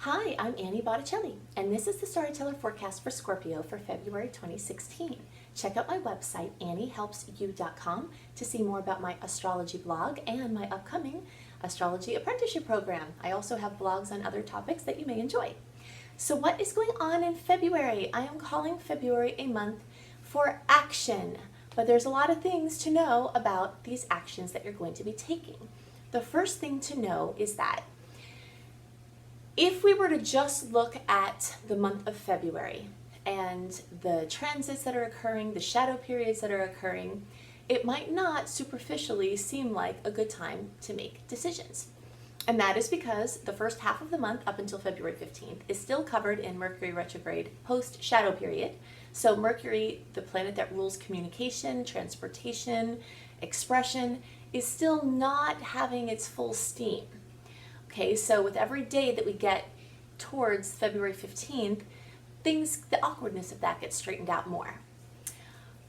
Hi, I'm Annie Botticelli, and this is the Storyteller Forecast for Scorpio for February 2016. Check out my website, anniehelpsyou.com, to see more about my astrology blog and my upcoming astrology apprenticeship program. I also have blogs on other topics that you may enjoy. So what is going on in February? I am calling February a month for action, but there's a lot of things to know about these actions that you're going to be taking. The first thing to know is that if we were to just look at the month of February and the transits that are occurring, the shadow periods that are occurring, it might not superficially seem like a good time to make decisions. And that is because the first half of the month up until February 15th is still covered in Mercury retrograde post-shadow period. So Mercury, the planet that rules communication, transportation, expression, is still not having its full steam. Okay, so with every day that we get towards February 15th, the awkwardness of that gets straightened out more.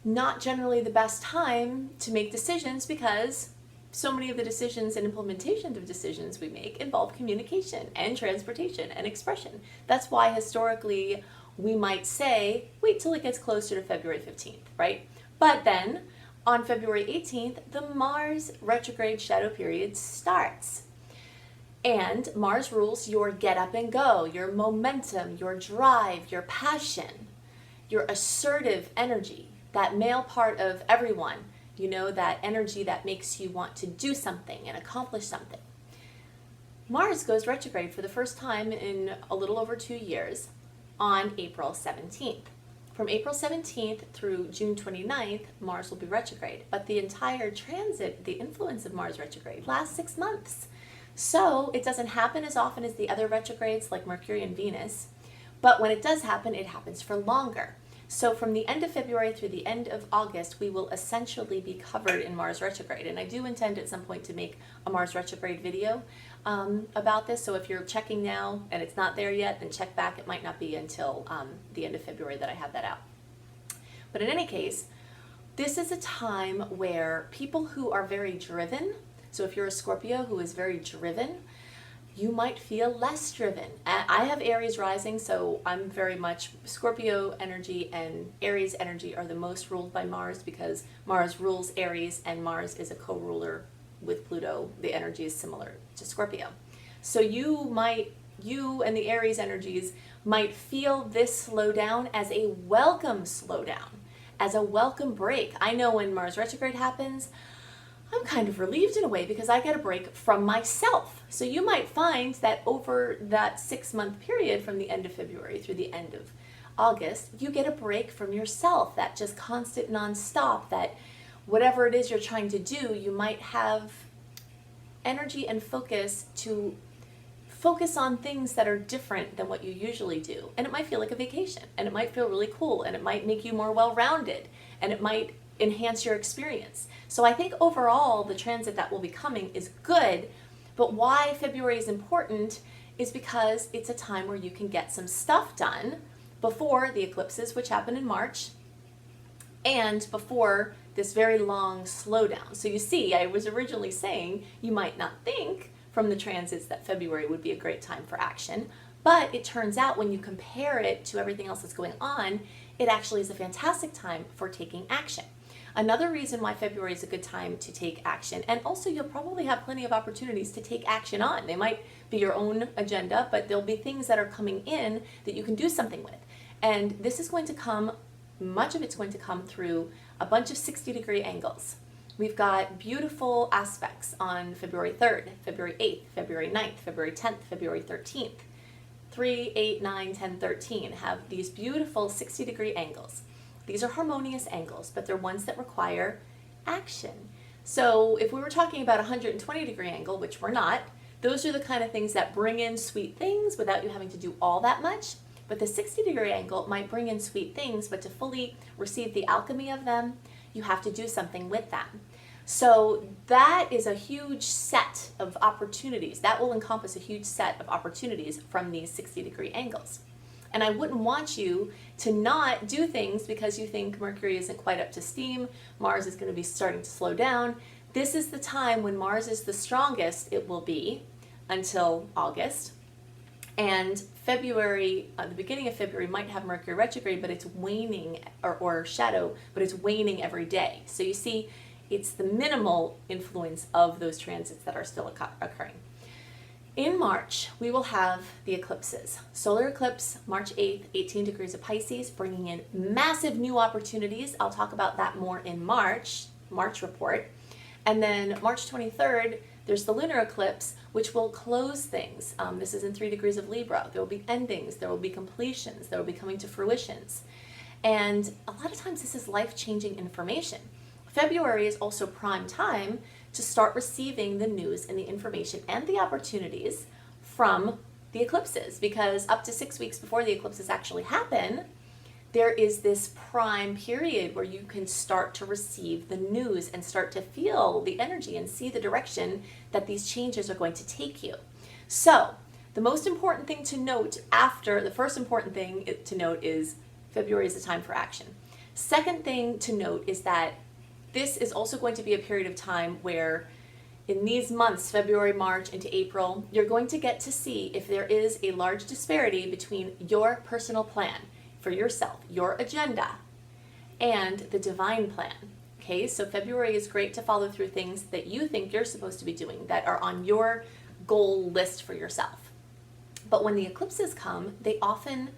Not generally the best time to make decisions because so many of the decisions and implementation of decisions we make involve communication and transportation and expression. That's why historically we might say, wait till it gets closer to February 15th, right? But then on February 18th, the Mars retrograde shadow period starts. And Mars rules your get up and go, your momentum, your drive, your passion, your assertive energy, that male part of everyone, you know, that energy that makes you want to do something and accomplish something. Mars goes retrograde for the first time in a little over 2 years on April 17th. From April 17th through June 29th, Mars will be retrograde, but the entire transit, the influence of Mars retrograde, lasts 6 months. So it doesn't happen as often as the other retrogrades like Mercury and Venus, but when it does happen, it happens for longer. So from the end of February through the end of August, we will essentially be covered in Mars retrograde. And I do intend at some point to make a Mars retrograde video about this. So if you're checking now and it's not there yet, then check back. It might not be until the end of February that I have that out. But in any case, this is a time where people who are very driven, so if you're a Scorpio who is very driven, you might feel less driven. I have Aries rising, so I'm very much Scorpio energy, and Aries energy are the most ruled by Mars because Mars rules Aries and Mars is a co-ruler with Pluto. The energy is similar to Scorpio. So you and the Aries energies might feel this slowdown as a welcome slowdown, as a welcome break. I know when Mars retrograde happens, I'm kind of relieved in a way because I get a break from myself. So you might find that over that 6-month period from the end of February through the end of August, you get a break from yourself, that just constant nonstop, that whatever it is you're trying to do, you might have energy and focus to focus on things that are different than what you usually do. And it might feel like a vacation, and it might feel really cool, and it might make you more well-rounded, and it might enhance your experience. So I think overall the transit that will be coming is good, but why February is important is because it's a time where you can get some stuff done before the eclipses, which happen in March, and before this very long slowdown. So you see, I was originally saying you might not think from the transits that February would be a great time for action, but it turns out when you compare it to everything else that's going on, it actually is a fantastic time for taking action. Another reason why February is a good time to take action, and also you'll probably have plenty of opportunities to take action on. They might be your own agenda, but there'll be things that are coming in that you can do something with. And this is going to come, much of it's going to come through a bunch of 60-degree angles. We've got beautiful aspects on February 3rd, February 8th, February 9th, February 10th, February 13th. 3, 8, 9, 10, 13 have these beautiful 60-degree angles. These are harmonious angles, but they're ones that require action. So if we were talking about a 120-degree angle, which we're not, those are the kind of things that bring in sweet things without you having to do all that much. But the 60-degree angle might bring in sweet things, but to fully receive the alchemy of them, you have to do something with them. So that is a huge set of opportunities. That will encompass a huge set of opportunities from these 60-degree angles. And I wouldn't want you to not do things because you think Mercury isn't quite up to steam, Mars is going to be starting to slow down. This is the time when Mars is the strongest it will be until August. And February, the beginning of February might have Mercury retrograde, but it's waning, or shadow, but it's waning every day. So you see, it's the minimal influence of those transits that are still occurring. In March, we will have the eclipses. Solar eclipse, March 8th, 18 degrees of Pisces, bringing in massive new opportunities. I'll talk about that more in March report. And then March 23rd, there's the lunar eclipse, which will close things. This is in 3 degrees of Libra. There will be endings, there will be completions, there will be coming to fruitions. And a lot of times this is life-changing information. February is also prime time to start receiving the news and the information and the opportunities from the eclipses, because up to 6 weeks before the eclipses actually happen, there is this prime period where you can start to receive the news and start to feel the energy and see the direction that these changes are going to take you. So the most important thing to note the first important thing to note is February is the time for action. Second thing to note is that this is also going to be a period of time where in these months, February, March, into April, you're going to get to see if there is a large disparity between your personal plan for yourself, your agenda, and the divine plan. Okay, so February is great to follow through things that you think you're supposed to be doing, that are on your goal list for yourself. But when the eclipses come, they often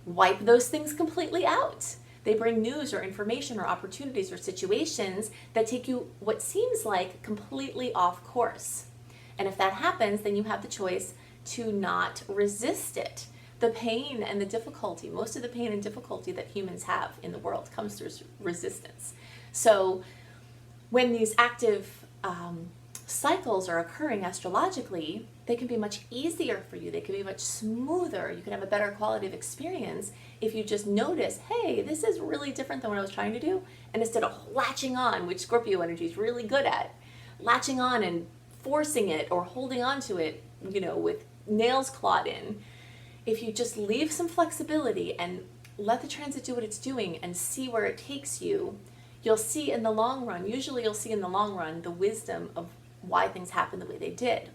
wipe those things completely out. They bring news or information or opportunities or situations that take you what seems like completely off course. And if that happens, then you have the choice to not resist it. The pain and the difficulty, most of the pain and difficulty that humans have in the world comes through resistance. So when these active cycles are occurring astrologically, they can be much easier for you. They can be much smoother. You can have a better quality of experience if you just notice, hey, this is really different than what I was trying to do. And instead of latching on, which Scorpio energy is really good at, latching on and forcing it or holding on to it, with nails clawed in, if you just leave some flexibility and let the transit do what it's doing and see where it takes you, you'll see in the long run, the wisdom of why things happen the way they did.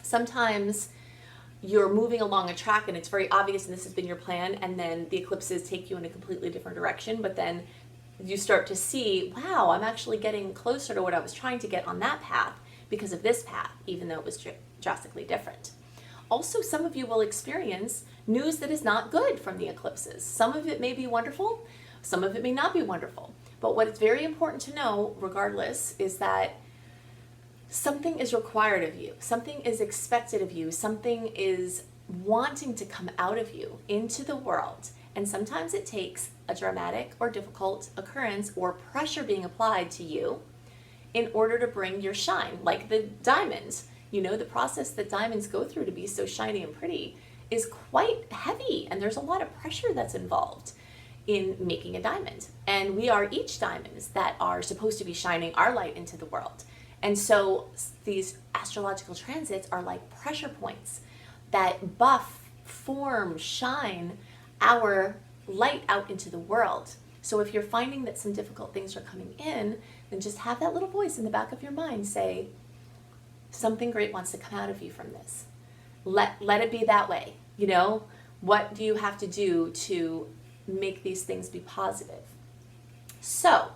Sometimes you're moving along a track and it's very obvious and this has been your plan, and then the eclipses take you in a completely different direction, but then you start to see, wow, I'm actually getting closer to what I was trying to get on that path because of this path, even though it was drastically different. Also, some of you will experience news that is not good from the eclipses. Some of it may be wonderful, some of it may not be wonderful. But what is very important to know, regardless, is that something is required of you, something is expected of you, something is wanting to come out of you into the world. And sometimes it takes a dramatic or difficult occurrence or pressure being applied to you in order to bring your shine, like the diamonds. The process that diamonds go through to be so shiny and pretty is quite heavy, and there's a lot of pressure that's involved in making a diamond. And we are each diamonds that are supposed to be shining our light into the world. And so these astrological transits are like pressure points that buff, form, shine our light out into the world. So if you're finding that some difficult things are coming in, then just have that little voice in the back of your mind say, something great wants to come out of you from this. Let it be that way. What do you have to do to make these things be positive? So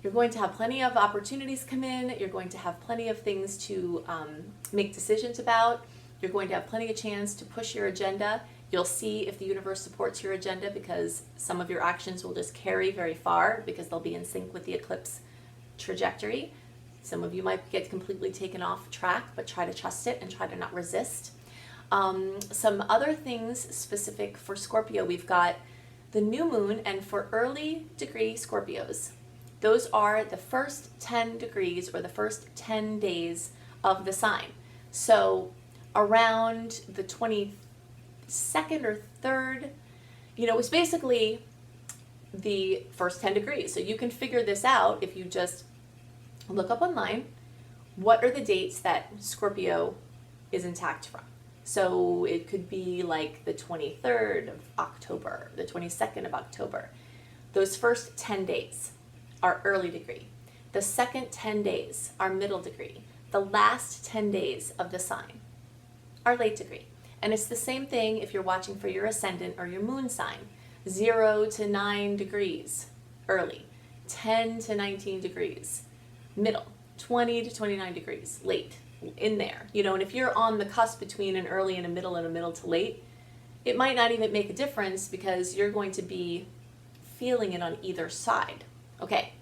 you're going to have plenty of opportunities come in. You're going to have plenty of things to make decisions about. You're going to have plenty of chance to push your agenda. You'll see if the universe supports your agenda, because some of your actions will just carry very far because they'll be in sync with the eclipse trajectory. Some of you might get completely taken off track, but try to trust it and try to not resist. Some other things specific for Scorpio, we've got the new moon, and for early degree Scorpios, those are the first 10 degrees or the first 10 days of the sign. So around the 22nd or 3rd, it's basically the first 10 degrees. So you can figure this out if you just look up online, what are the dates that Scorpio is intact from? So it could be like the 23rd of October, the 22nd of October. Those first 10 days are early degree. The second 10 days are middle degree. The last 10 days of the sign are late degree. And it's the same thing if you're watching for your ascendant or your moon sign. 0 to 9 degrees early, 10 to 19 degrees middle, 20 to 29 degrees late, in there. And if you're on the cusp between an early and a middle to late, it might not even make a difference because you're going to be feeling it on either side. Okay,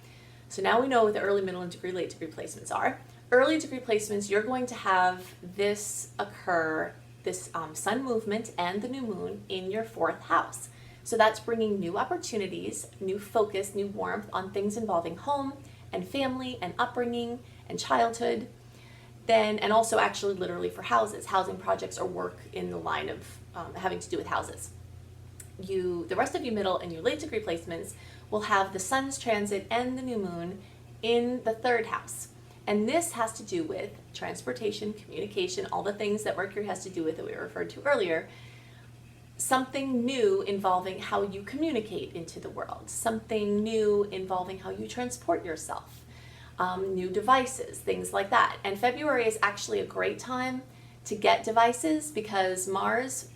so now we know what the early, middle, and late degree placements are. Early degree placements, you're going to have this occur, this sun movement and the new moon in your 4th house. So that's bringing new opportunities, new focus, new warmth on things involving home and family and upbringing and childhood. Then, and also actually literally for houses, housing projects or work in the line of having to do with houses. The rest of you middle and your late degree placements will have the sun's transit and the new moon in the 3rd house. And this has to do with transportation, communication, all the things that Mercury has to do with that we referred to earlier. Something new involving how you communicate into the world, something new involving how you transport yourself, new devices, things like that. And February is actually a great time to get devices because Mars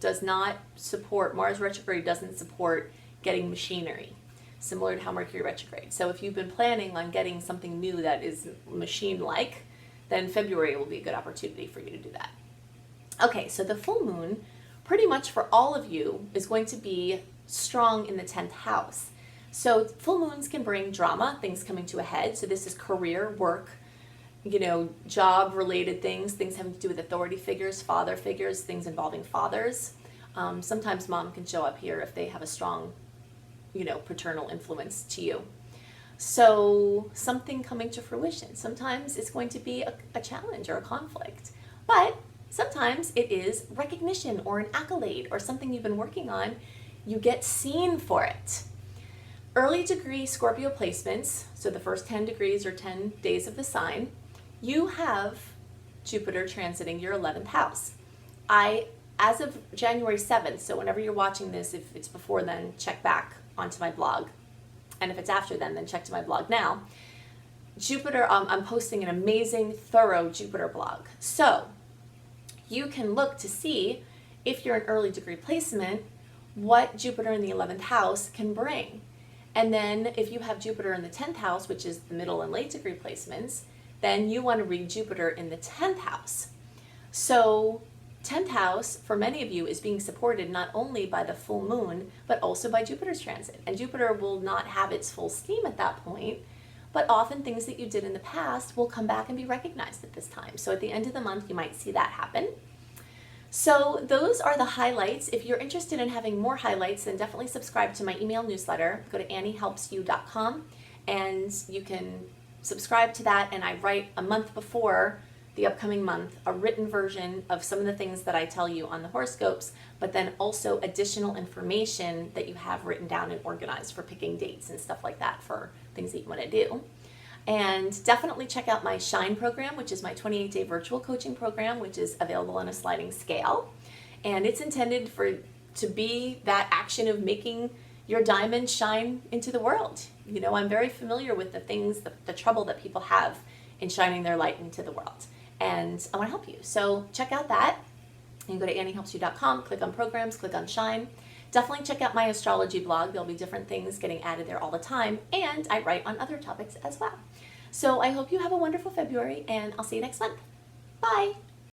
retrograde doesn't support getting machinery, similar to how Mercury retrograde. So if you've been planning on getting something new that is machine-like, then February will be a good opportunity for you to do that. Okay, so the full moon, pretty much for all of you, is going to be strong in the 10th house. So full moons can bring drama, things coming to a head. So this is career, work, job-related things having to do with authority figures, father figures, things involving fathers. Sometimes mom can show up here if they have a strong, paternal influence to you. So something coming to fruition. Sometimes it's going to be a challenge or a conflict. But sometimes it is recognition or an accolade or something you've been working on. You get seen for it. Early degree Scorpio placements, so the first 10 degrees or 10 days of the sign, you have Jupiter transiting your 11th house. As of January 7th, so whenever you're watching this, if it's before then, check back onto my blog. And if it's after then check to my blog now. Jupiter, I'm posting an amazing, thorough Jupiter blog. So you can look to see if you're an early degree placement, what Jupiter in the 11th house can bring. And then if you have Jupiter in the 10th house, which is the middle and late degree placements, then you want to read Jupiter in the 10th house. So 10th house, for many of you, is being supported not only by the full moon, but also by Jupiter's transit. And Jupiter will not have its full steam at that point, but often things that you did in the past will come back and be recognized at this time. So at the end of the month, you might see that happen. So those are the highlights. If you're interested in having more highlights, then definitely subscribe to my email newsletter. Go to anniehelpsyou.com and you can subscribe to that. And I write a month before the upcoming month a written version of some of the things that I tell you on the horoscopes, but then also additional information that you have written down and organized for picking dates and stuff like that for things that you want to do. And definitely check out my Shine program, which is my 28-day virtual coaching program, which is available on a sliding scale. And it's intended to be that action of making your diamond shine into the world. I'm very familiar with the things, the trouble that people have in shining their light into the world. And I want to help you. So check out that. You can go to anniehelpsyou.com, click on programs, click on Shine. Definitely check out my astrology blog. There'll be different things getting added there all the time. And I write on other topics as well. So I hope you have a wonderful February, and I'll see you next month. Bye.